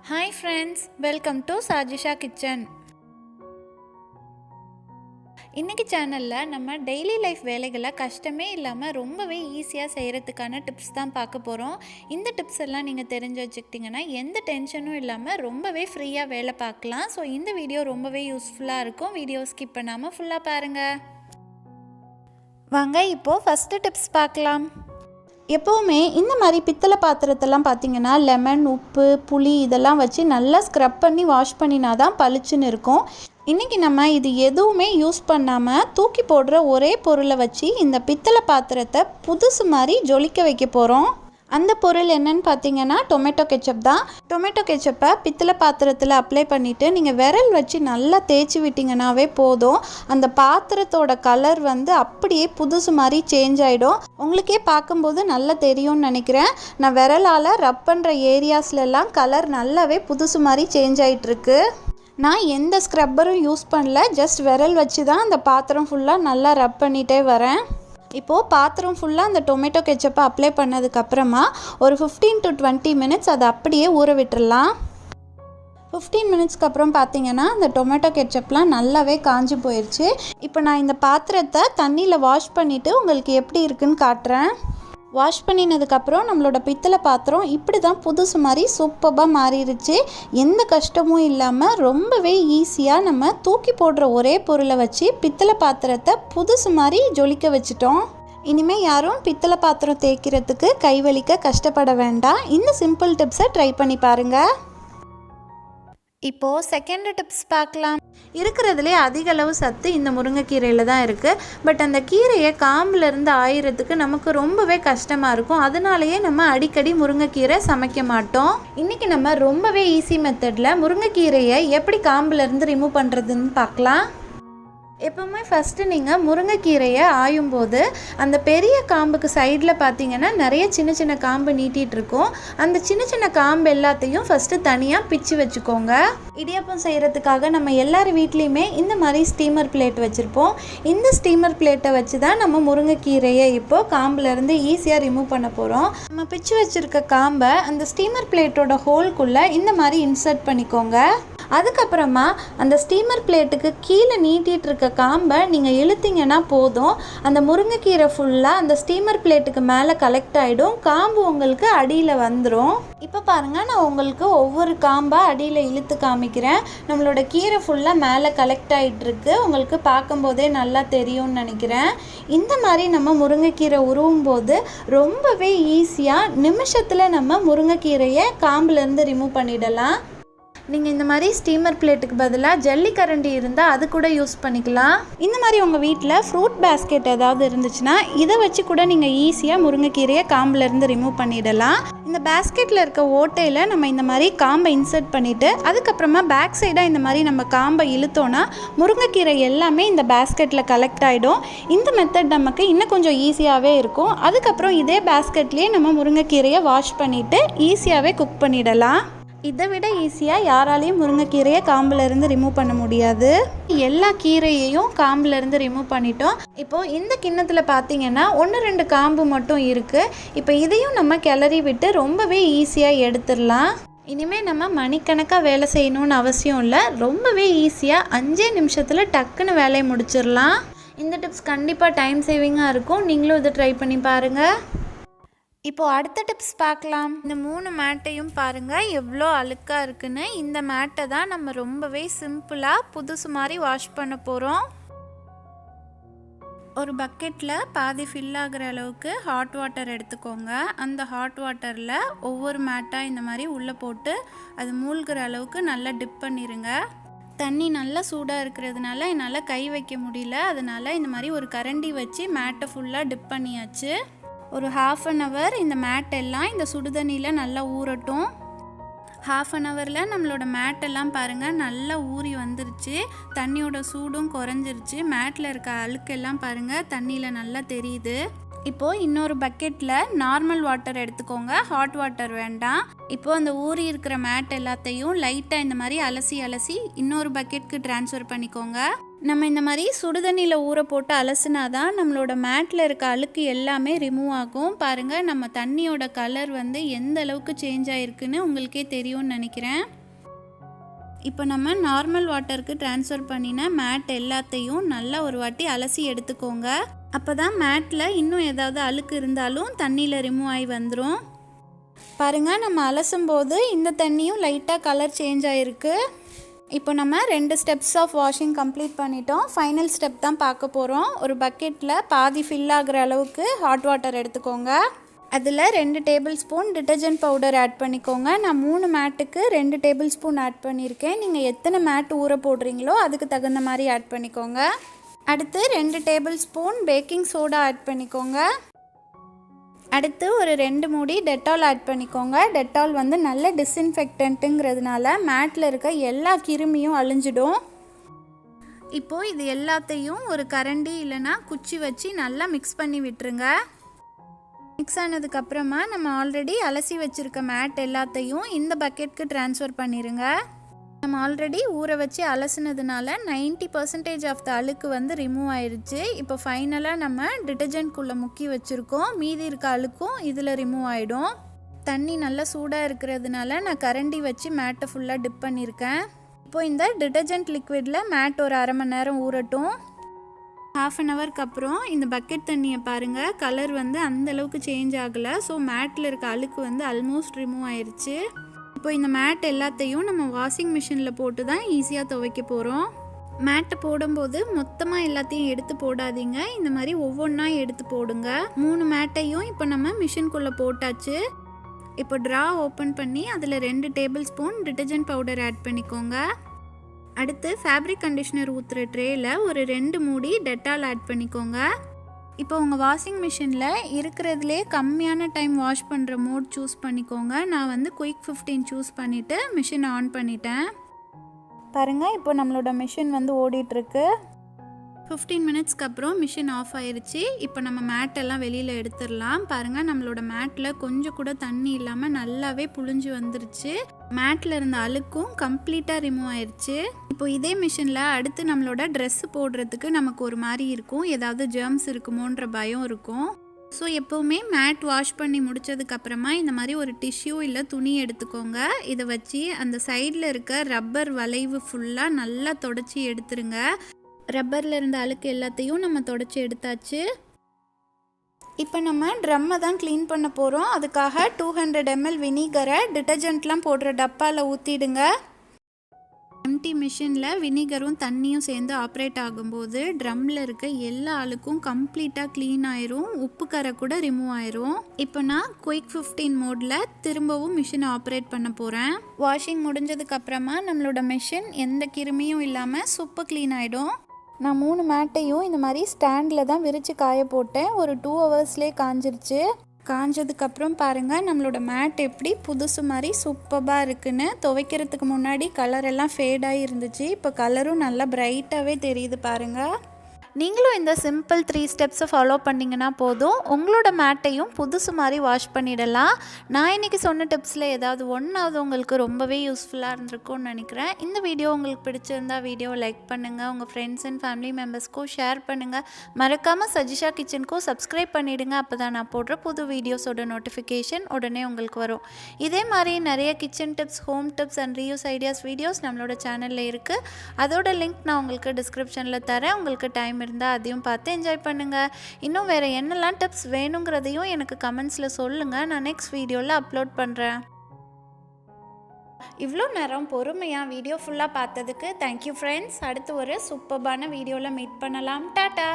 Hi friends, welcome to SajishaKitchen. இன்னைக்கு சேனல்ல நம்ம டெய்லி லைஃப் வேலைகளை கஷ்டமே இல்லாமல் ரொம்பவே ஈஸியாக செய்கிறதுக்கான டிப்ஸ் தான் பார்க்க போகிறோம். இந்த டிப்ஸ் எல்லாம் நீங்கள் தெரிஞ்சு வச்சுக்கிட்டிங்கன்னா எந்த டென்ஷனும் இல்லாமல் ரொம்பவே ஃப்ரீயாக வேலை பார்க்கலாம். ஸோ இந்த வீடியோ ரொம்பவே யூஸ்ஃபுல்லாக இருக்கும். வீடியோ ஸ்கிப் பண்ணாமல் ஃபுல்லாக பாருங்கள். வாங்க இப்போது ஃபஸ்ட்டு டிப்ஸ் பார்க்கலாம். எப்போவுமே இந்த மாதிரி பித்தளை பாத்திரத்தெல்லாம் பார்த்திங்கன்னா லெமன், உப்பு, புளி இதெல்லாம் வச்சு நல்லா ஸ்க்ரப் பண்ணி வாஷ் பண்ணினா தான் பளிச்சுன்னு இருக்கும். இன்றைக்கி நம்ம இது எதுவுமே யூஸ் பண்ணாமல் தூக்கி போடுற ஒரே பொருளை வச்சு இந்த பித்தளை பாத்திரத்தை புதுசு மாதிரி ஜொலிக்க வைக்க போகிறோம். அந்த பொருள் என்னன்னு பார்த்தீங்கன்னா டொமேட்டோ கெச்சப் தான். டொமேட்டோ கெச்சப்பை பித்தளை பாத்திரத்தில் அப்ளை பண்ணிவிட்டு நீங்கள் விரல் வச்சு நல்லா தேய்ச்சி விட்டிங்கனாவே போதும். அந்த பாத்திரத்தோட கலர் அப்படியே புதுசு மாதிரி சேஞ்ச் ஆகிடும். உங்களுக்கே பார்க்கும்போது நல்லா தெரியும்னு நினைக்கிறேன். நான் விரலால் ரப் பண்ணுற ஏரியாஸ்லலாம் கலர் நல்லாவே புதுசு மாதிரி சேஞ்ச் ஆகிட்டுருக்கு. நான் எந்த ஸ்க்ரப்பரும் யூஸ் பண்ணல, ஜஸ்ட் விரல் வச்சு தான் அந்த பாத்திரம் ஃபுல்லாக நல்லா ரப் பண்ணிகிட்டே வரேன். இப்போது பாத்திரம் ஃபுல்லாக அந்த டொமேட்டோ கெச்சப்பை அப்ளை பண்ணதுக்கப்புறமா ஒரு 15 to 20 minutes அதை அப்படியே ஊற விட்டுடலாம். 15 minutesக்கு அப்புறம் பார்த்தீங்கன்னா அந்த டொமேட்டோ கெச்சப்லாம் நல்லாவே காஞ்சி போயிடுச்சு. இப்போ நான் இந்த பாத்திரத்தை தண்ணியில் வாஷ் பண்ணிவிட்டு உங்களுக்கு எப்படி இருக்குன்னு காட்டுறேன். வாஷ் பண்ணினதுக்கப்புறம் நம்மளோட பித்தளை பாத்திரம் இப்படி தான் புதுசு மாதிரி சூப்பராக மாறிடுச்சு. எந்த கஷ்டமும் இல்லாமல் ரொம்பவே ஈஸியாக நம்ம தூக்கி போடுற ஒரே பொருளை வச்சு பித்தளை பாத்திரத்தை புதுசு மாதிரி ஜொலிக்க வச்சுட்டோம். இனிமேல் யாரும் பித்தளை பாத்திரம் தேய்க்கிறதுக்கு கைவலிக்க கஷ்டப்பட வேண்டாம். இந்த சிம்பிள் டிப்ஸை ட்ரை பண்ணி பாருங்கள். இப்போது செகண்ட் டிப்ஸ் பார்க்கலாம். இருக்கிறதுலே அதிக அளவு சத்து இந்த முருங்கைக்கீரையில் தான் இருக்குது. பட் அந்த கீரையை காம்பிலேருந்து ஆயிரத்துக்கு நமக்கு ரொம்பவே கஷ்டமாக இருக்கும். அதனாலேயே நம்ம அடிக்கடி முருங்கைக்கீரை சமைக்க மாட்டோம். இன்றைக்கி நம்ம ரொம்பவே ஈஸி மெத்தடில் முருங்கைக்கீரையை எப்படி காம்பிலேருந்து ரிமூவ் பண்ணுறதுன்னு பார்க்கலாம். எப்போவுமே ஃபஸ்ட்டு நீங்கள் முருங்கைக்கீரையை ஆயும்போது அந்த பெரிய காம்புக்கு சைடில் பார்த்தீங்கன்னா நிறைய சின்ன சின்ன காம்பு நீட்டிகிட்டு இருக்கும். அந்த சின்ன சின்ன காம்பு எல்லாத்தையும் ஃபஸ்ட்டு தனியாக பிச்சு வச்சுக்கோங்க. இடியாப்பம் செய்கிறதுக்காக நம்ம எல்லார் வீட்லேயுமே இந்த மாதிரி ஸ்டீமர் பிளேட் வச்சுருப்போம். இந்த ஸ்டீமர் பிளேட்டை வச்சு தான் நம்ம முருங்கைக்கீரையை இப்போது காம்புலேருந்து ஈஸியாக ரிமூவ் பண்ண போகிறோம். நம்ம பிச்சு வச்சுருக்க காம்பை அந்த ஸ்டீமர் பிளேட்டோட ஹோல்குள்ளே இந்த மாதிரி இன்சர்ட் பண்ணிக்கோங்க. அதுக்கப்புறமா அந்த ஸ்டீமர் பிளேட்டுக்கு கீழே நீட்டிகிட்டு இருக்க காம்பை நீங்கள் இழுத்தீங்கன்னா போதும். அந்த முருங்கைக்கீரை ஃபுல்லாக அந்த ஸ்டீமர் பிளேட்டுக்கு மேலே கலெக்ட் ஆகிடும். காம்பு உங்களுக்கு அடியில் வந்துடும். இப்போ பாருங்கள், நான் உங்களுக்கு ஒவ்வொரு காம்பாக அடியில் இழுத்து காமிக்கிறேன். நம்மளோட கீரை ஃபுல்லாக மேலே கலெக்ட் ஆகிட்டுருக்கு. உங்களுக்கு பார்க்கும்போதே நல்லா தெரியும்னு நினைக்கிறேன். இந்த மாதிரி நம்ம முருங்கைக்கீரை உருவும் போது ரொம்பவே ஈஸியாக நிமிஷத்தில் நம்ம முருங்கைக்கீரையை காம்புலேருந்து ரிமூவ் பண்ணிடலாம். நீங்கள் இந்த மாதிரி ஸ்டீமர் பிளேட்டுக்கு பதிலாக ஜல்லிக்கரண்டி இருந்தால் அது கூட யூஸ் பண்ணிக்கலாம். இந்த மாதிரி உங்கள் வீட்டில் ஃப்ரூட் பேஸ்கெட் ஏதாவது இருந்துச்சுன்னா இதை வச்சு கூட நீங்கள் ஈஸியாக முருங்கைக்கீரையை காம்பிலேருந்து ரிமூவ் பண்ணிடலாம். இந்த பேஸ்கெட்டில் இருக்க ஓட்டையில் நம்ம இந்த மாதிரி காம்பை இன்சர்ட் பண்ணிவிட்டு அதுக்கப்புறமா பேக் சைடாக இந்த மாதிரி நம்ம காம்பை இழுத்தோன்னா முருங்கைக்கீரை எல்லாமே இந்த பேஸ்கெட்டில் கலெக்ட் ஆகிடும். இந்த மெத்தட் நமக்கு இன்னும் கொஞ்சம் ஈஸியாகவே இருக்கும். அதுக்கப்புறம் இதே பேஸ்கெட்லேயே நம்ம முருங்கைக்கீரையை வாஷ் பண்ணிவிட்டு ஈஸியாகவே குக் பண்ணிடலாம். இதை விட ஈஸியாக யாராலையும் முருங்கைக்கீரையை காம்பிலேருந்து ரிமூவ் பண்ண முடியாது. எல்லா கீரையையும் காம்பிலேருந்து ரிமூவ் பண்ணிட்டோம். இப்போது இந்த கிண்ணத்தில் பார்த்தீங்கன்னா 1-2 காம்பு மட்டும் இருக்குது. இப்போ இதையும் நம்ம கிளறி விட்டு ரொம்பவே ஈஸியாக எடுத்துடலாம். இனிமேல் நம்ம மணிக்கணக்காக வேலை செய்யணும்னு அவசியம் இல்லை. ரொம்பவே ஈஸியாக 5 நிமிஷத்தில் டக்குன்னு வேலையை முடிச்சிடலாம். இந்த டிப்ஸ் கண்டிப்பாக டைம் சேவிங்காக இருக்கும். நீங்களும் இதை ட்ரை பண்ணி பாருங்கள். இப்போது அடுத்த டிப்ஸ் பார்க்கலாம். இந்த 3 மேட்டையும் பாருங்கள் எவ்வளோ அழுக்காக இருக்குன்னு. இந்த மேட்டை தான் நம்ம ரொம்பவே சிம்பிளாக புதுசு மாதிரி வாஷ் பண்ண போகிறோம். ஒரு பக்கெட்டில் பாதி ஃபில் ஆகிற அளவுக்கு ஹாட் வாட்டர் எடுத்துக்கோங்க. அந்த ஹாட் வாட்டரில் ஒவ்வொரு மேட்டாக இந்த மாதிரி உள்ளே போட்டு அது மூழ்கிற அளவுக்கு நல்லா டிப் பண்ணிடுங்க. தண்ணி நல்லா சூடாக இருக்கிறதுனால என்னால் கை வைக்க முடியல. அதனால் இந்த மாதிரி ஒரு கரண்டி வச்சு மேட்டை ஃபுல்லாக டிப் பண்ணியாச்சு. ஒரு 1/2 an hour இந்த மேட் எல்லாம் இந்த சுடுதண்ணியில் நல்லா ஊறட்டும். 1/2 an hourல நம்மளோட மேட்டெல்லாம் பாருங்கள் நல்லா ஊறி வந்துருச்சு. தண்ணியோட சூடும் குறைஞ்சிருச்சு. மேட்டில் இருக்க அழுக்கெல்லாம் பாருங்கள் தண்ணியில் நல்லா தெரியுது. இப்போது இன்னொரு பக்கெட்டில் நார்மல் வாட்டர் எடுத்துக்கோங்க, ஹாட் வாட்டர் வேண்டாம். இப்போது அந்த ஊறி இருக்கிற மேட் எல்லாத்தையும் லைட்டாக இந்த மாதிரி அலசி இன்னொரு பக்கெட்டுக்கு ட்ரான்ஸ்ஃபர் பண்ணிக்கோங்க. நம்ம இந்த மாதிரி சுடுதண்ணியில் ஊற போட்டு அலசினா தான் நம்மளோட மேட்டில் இருக்க அழுக்கு எல்லாமே ரிமூவ் ஆகும். பாருங்கள், நம்ம தண்ணியோட கலர் வந்து எந்த அளவுக்கு சேஞ்ச் ஆகிருக்குன்னு உங்களுக்கே தெரியும்னு நினைக்கிறேன். இப்போ நம்ம நார்மல் வாட்டருக்கு ட்ரான்ஸ்ஃபர் பண்ணின மேட் எல்லாத்தையும் நல்லா ஒரு வாட்டி அலசி எடுத்துக்கோங்க. அப்போ தான் மேட்டில் இன்னும் ஏதாவது அழுக்கு இருந்தாலும் தண்ணியில் ரிமூவ் ஆகி வந்துடும். பாருங்கள், நம்ம அலசும்போது இந்த தண்ணியும் லைட்டாக கலர் சேஞ்ச் ஆகிருக்கு. இப்போ நம்ம 2 ஸ்டெப்ஸ் ஆஃப் வாஷிங் கம்ப்ளீட் பண்ணிட்டோம். ஃபைனல் ஸ்டெப் தான் பார்க்க போகிறோம். ஒரு பக்கெட்டில் பாதி ஃபில் ஆகிற அளவுக்கு ஹாட் வாட்டர் எடுத்துக்கோங்க. அதில் 2 tablespoon detergent powder add பண்ணிக்கோங்க. நான் 3 மேட்டுக்கு 2 டேபிள் ஸ்பூன் ஆட் பண்ணியிருக்கேன். நீங்கள் எத்தனை மேட் ஊற போடுறீங்களோ அதுக்கு தகுந்த மாதிரி ஆட் பண்ணிக்கோங்க. அடுத்து 2 tablespoon baking soda add பண்ணிக்கோங்க. அடுத்து ஒரு 2 மூடி டெட்டால் ஆட் பண்ணிக்கோங்க. டெட்டால் வந்து நல்ல டிஸ்இன்ஃபெக்டன்ட்டுங்கிறதுனால மேட்டில் இருக்க எல்லா கிருமியும் அழிஞ்சிடும். இப்போது இது எல்லாத்தையும் ஒரு கரண்டி இல்லைனா குச்சி வச்சு நல்லா மிக்ஸ் பண்ணி விட்டுருங்க. மிக்ஸ் ஆனதுக்கப்புறமா நம்ம ஆல்ரெடி அலசி வச்சுருக்க மேட் எல்லாத்தையும் இந்த பக்கெட்டுக்கு ட்ரான்ஸ்ஃபர் பண்ணிடுங்க. நம்ம ஆல்ரெடி ஊற வச்சு அலசினதுனால 90% ஆஃப் த அழுக்கு வந்து ரிமூவ் ஆயிடுச்சு. இப்போ ஃபைனலாக நம்ம டிட்டர்ஜென்ட்குள்ளே முக்கி வச்சுருக்கோம். மீதி இருக்க அழுக்கும் இதில் ரிமூவ் ஆகிடும். தண்ணி நல்லா சூடாக இருக்கிறதுனால நான் கரண்டி வச்சு மேட்டை ஃபுல்லாக டிப் பண்ணியிருக்கேன். இப்போது இந்த டிட்டர்ஜென்ட் லிக்விடில் மேட் ஒரு அரை மணி நேரம் ஊறட்டும். ½ அன் ஹவருக்கு அப்புறம் இந்த பக்கெட் தண்ணியை பாருங்கள், கலர் வந்து அந்தளவுக்கு சேஞ்ச் ஆகலை. ஸோ மேட்டில் இருக்க அழுக்கு வந்து ஆல்மோஸ்ட் ரிமூவ் ஆயிடுச்சு. இப்போ இந்த மேட் எல்லாத்தையும் நம்ம வாஷிங் மிஷினில் போட்டு தான் ஈஸியாக துவைக்க போகிறோம். மேட்டை போடும்போது மொத்தமாக எல்லாத்தையும் எடுத்து போடாதீங்க. இந்த மாதிரி ஒவ்வொன்றா எடுத்து போடுங்க. 3 மேட்டையும் இப்போ நம்ம மிஷின்குள்ளே போட்டாச்சு. இப்போ ட்ரா ஓப்பன் பண்ணி அதில் 2 tablespoon detergent powder add பண்ணிக்கோங்க. அடுத்து ஃபேப்ரிக் கண்டிஷனர் ஊற்றுற ட்ரேயில் ஒரு 2 மூடி டெட்டால் ஆட் பண்ணிக்கோங்க. இப்போ உங்கள் வாஷிங் மிஷினில் இருக்கிறதுலே கம்மியான டைம் வாஷ் பண்ணுற மோட் சூஸ் பண்ணிக்கோங்க. நான் வந்து குயிக் 15 சூஸ் பண்ணிவிட்டு மிஷின் ஆன் பண்ணிட்டேன். பாருங்கள், இப்போ நம்மளோட மிஷின் வந்து ஓடிட்டுருக்கு. 15 மினிட்ஸ்க்கு அப்புறம் மிஷின் ஆஃப் ஆயிடுச்சு. இப்போ நம்ம மேட்டெல்லாம் வெளியில் எடுத்துடலாம். பாருங்கள், நம்மளோட மேட்டில் கொஞ்சம் கூட தண்ணி இல்லாமல் நல்லாவே புழிஞ்சு வந்துருச்சு. மேட்டில் இருந்த அழுக்கும் கம்ப்ளீட்டாக ரிமூவ் ஆயிடுச்சு. இப்போ இதே மிஷினில் அடுத்து நம்மளோட ட்ரெஸ்ஸு போடுறதுக்கு நமக்கு ஒரு மாதிரி இருக்கும், ஏதாவது ஜெர்ம்ஸ் இருக்குமோன்ற பயம் இருக்கும். ஸோ எப்போவுமே மேட் வாஷ் பண்ணி முடித்ததுக்கப்புறமா இந்த மாதிரி ஒரு டிஷ்யூ இல்லை துணி எடுத்துக்கோங்க. இதை வச்சு அந்த சைடில் இருக்க ரப்பர் வளைவு ஃபுல்லாக நல்லா தொடச்சி எடுத்துருங்க. ரப்பரில் இருந்த அழுக்கு எல்லாத்தையும் நம்ம தொடச்சி எடுத்தாச்சு. இப்போ நம்ம ட்ரம்மை தான் க்ளீன் பண்ண போகிறோம். அதுக்காக 200 ml வினிகரை டிட்டர்ஜென்ட்லாம் போடுற டப்பாவில் ஊற்றிடுங்க. எம்டி மிஷினில் வினிகரும் தண்ணியும் சேர்ந்து ஆப்ரேட் ஆகும்போது ட்ரம்மில் இருக்க எல்லா அழுக்கும் கம்ப்ளீட்டாக க்ளீன் ஆயிரும். உப்பு கரை கூட ரிமூவ் ஆயிரும். இப்போ நான் குயிக் 15 மோடில் திரும்பவும் மிஷினை ஆப்ரேட் பண்ண போகிறேன். வாஷிங் முடிஞ்சதுக்கப்புறமா நம்மளோட மிஷின் எந்த கிருமியும் இல்லாமல் சூப்பர் க்ளீன் ஆகிடும். நான் 3 மேட்டையும் இந்த மாதிரி ஸ்டாண்டில் தான் விரித்து காய போட்டேன். ஒரு 2 ஹவர்ஸ்லேயே காஞ்சிருச்சு. காஞ்சதுக்கப்புறம் பாருங்கள், நம்மளோட மேட் எப்படி புதுசு மாதிரி சூப்பராக இருக்குன்னு. துவைக்கிறதுக்கு முன்னாடி கலர் எல்லாம் ஃபேடாகி இருந்துச்சு. இப்போ கலரும் நல்லா பிரைட்டாகவே தெரியுது பாருங்கள். நீங்களும் இந்த சிம்பிள் 3 ஸ்டெப்ஸை ஃபாலோ பண்ணிங்கன்னா போதும், உங்களோட மேட்டையும் புதுசு மாதிரி வாஷ் பண்ணிடலாம். நான் இன்றைக்கி சொன்ன டிப்ஸில் ஏதாவது ஒன்றாவது உங்களுக்கு ரொம்பவே யூஸ்ஃபுல்லாக இருந்திருக்கும்னு நினைக்கிறேன். இந்த வீடியோ உங்களுக்கு பிடிச்சிருந்தா வீடியோவை லைக் பண்ணுங்கள், உங்கள் ஃப்ரெண்ட்ஸ் அண்ட் ஃபேமிலி மெம்பர்ஸ்க்கும் ஷேர் பண்ணுங்கள். மறக்காமல் சஜிஷா கிச்சனுக்கும் சப்ஸ்கிரைப் பண்ணிவிடுங்க. அப்போ தான் நான் போடுற புது வீடியோஸோட நோட்டிஃபிகேஷன் உடனே உங்களுக்கு வரும். இதே மாதிரி நிறைய kitchen tips, home tips and reuse ideas videos நம்மளோட சேனலில் இருக்குது. அதோட லிங்க் நான் உங்களுக்கு டிஸ்கிரிப்ஷனில் தரேன். உங்களுக்கு டைம் இருந்தால் அதையும் பார்த்து என்ஜாய் பண்ணுங்கள். இன்னும் வேறு என்னெல்லாம் டிப்ஸ் வேணுங்கிறதையும் எனக்கு கமெண்ட்ஸில் சொல்லுங்கள். நான் நெக்ஸ்ட் வீடியோவில் அப்லோட் பண்ணுறேன். இவ்வளோ நேரம் பொறுமையாக வீடியோ ஃபுல்லாக பார்த்ததுக்கு தேங்க்யூ ஃப்ரெண்ட்ஸ். அடுத்து ஒரு சூப்பர்பான வீடியோவில் மீட் பண்ணலாம். டாட்டா.